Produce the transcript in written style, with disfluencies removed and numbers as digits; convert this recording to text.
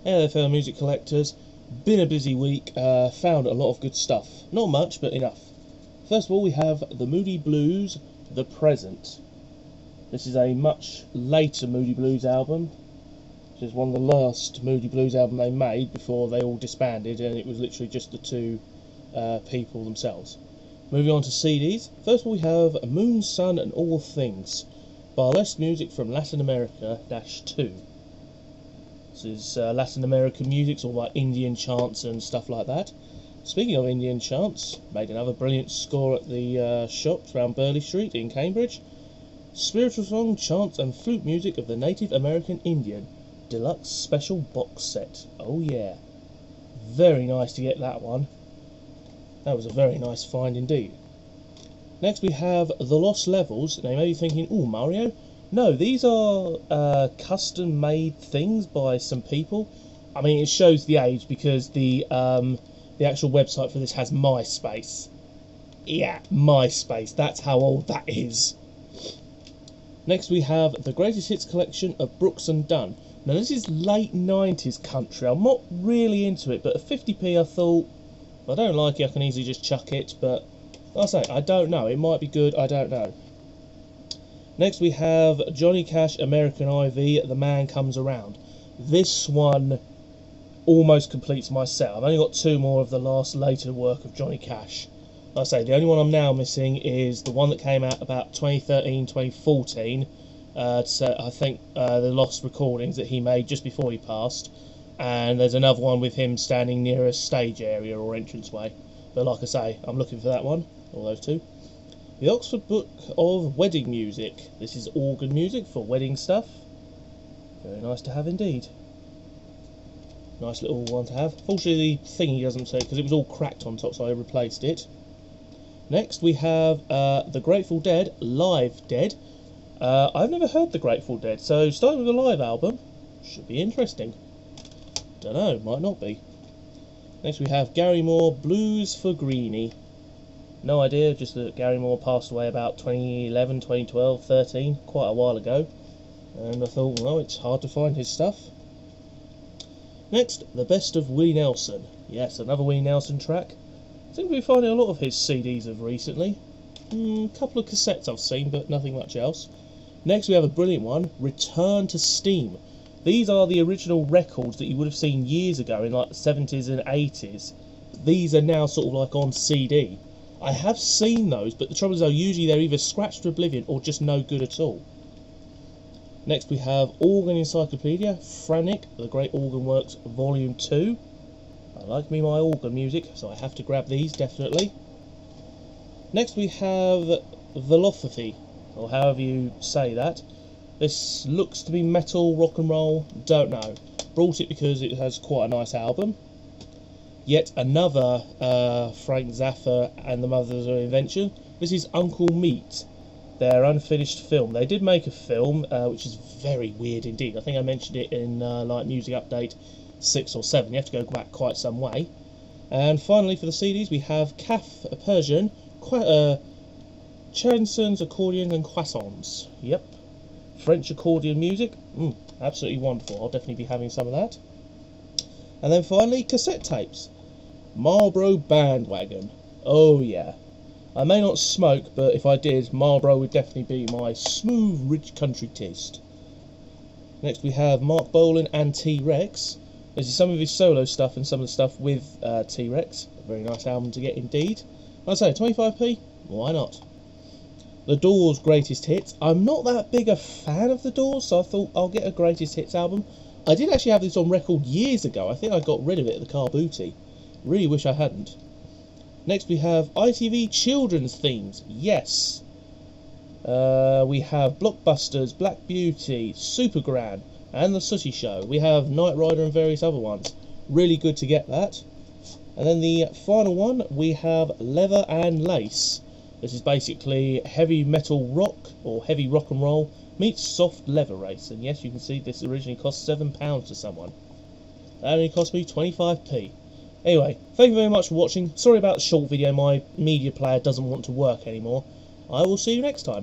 Hey there, fellow music collectors. Been a busy week, found a lot of good stuff. Not much, but enough. First of all, we have the Moody Blues, The Present. This is a much later Moody Blues album, which is one of the last Moody Blues album they made before they all disbanded, and it was literally just the two people themselves. Moving on to CDs. First of all, we have Moon, Sun and All Things, Burlesque Music from Latin America -2. This is Latin American music, it's all like Indian chants and stuff like that. Speaking of Indian chants, made another brilliant score at the shops around Burleigh Street in Cambridge. Spiritual song, chants and flute music of the Native American Indian Deluxe Special Box Set. Oh yeah. Very nice to get that one. That was a very nice find indeed. Next we have The Lost Levels. Now you may be thinking, ooh, Mario? No, these are custom-made things by some people. I mean, it shows the age because the actual website for this has MySpace. Yeah, MySpace. That's how old that is. Next, we have the Greatest Hits collection of Brooks and Dunn. Now, this is late 90s country. I'm not really into it, but at 50p, I thought, if I don't like it, I can easily just chuck it. But like I say, I don't know. It might be good. I don't know. Next we have Johnny Cash, American Ivy, The Man Comes Around. This one almost completes my set. I've only got two more of the last later work of Johnny Cash. Like I say, the only one I'm now missing is the one that came out about 2013, 2014. So I think the lost recordings that he made just before he passed. And there's another one with him standing near a stage area or entranceway. But like I say, I'm looking for that one, all those two. The Oxford Book of Wedding Music. This is organ music for wedding stuff. Very nice to have indeed. Nice little one to have. Fortunately, the thingy doesn't say because it was all cracked on top, so I replaced it. Next, we have The Grateful Dead, Live Dead. I've never heard The Grateful Dead, so starting with a live album should be interesting. Don't know, might not be. Next, we have Gary Moore, Blues for Greenie. No idea, just that Gary Moore passed away about 2011, 2012, 13, quite a while ago. And I thought, well, it's hard to find his stuff. Next, The Best of Willie Nelson. Yes, another Willie Nelson track. I think we're finding a lot of his CDs of recently. A couple of cassettes I've seen, but nothing much else. Next, we have a brilliant one, Return to Steam. These are the original records that you would have seen years ago in like the 70s and 80s. These are now sort of like on CD. I have seen those, but the trouble is though, usually they're either scratched to oblivion or just no good at all. Next we have Organ Encyclopedia, Franick, The Great Organ Works Volume 2. I like me my organ music, so I have to grab these, definitely. Next we have Velocity, or however you say that. This looks to be metal, rock and roll, don't know. Brought it because it has quite a nice album. Yet another Frank Zappa and the Mothers of Invention. This is Uncle Meat, their unfinished film. They did make a film, which is very weird indeed. I think I mentioned it in like Music Update 6 or 7. You have to go back quite some way. And finally for the CDs we have Caf Persian, Chansons, Accordions and Croissants. Yep. French accordion music. Absolutely wonderful. I'll definitely be having some of that. And then finally, cassette tapes. Marlboro Bandwagon. Oh yeah. I may not smoke, but if I did, Marlboro would definitely be my smooth, rich country taste. Next we have Mark Bolan and T-Rex. This is some of his solo stuff and some of the stuff with T-Rex. A very nice album to get indeed. Like I say, 25p? Why not? The Doors' Greatest Hits. I'm not that big a fan of The Doors, so I thought I'll get a Greatest Hits album. I did actually have this on record years ago. I think I got rid of it at the car booty. Really wish I hadn't. Next we have ITV children's themes. Yes. We have Blockbusters, Black Beauty, Super Gran, and The Sooty Show. We have Knight Rider and various other ones. Really good to get that. And then the final one, we have Leather and Lace. This is basically heavy metal rock, or heavy rock and roll, meets soft leather race. And yes, you can see this originally cost £7 to someone. That only cost me 25p. Anyway, thank you very much for watching. Sorry about the short video, my media player doesn't want to work anymore. I will see you next time.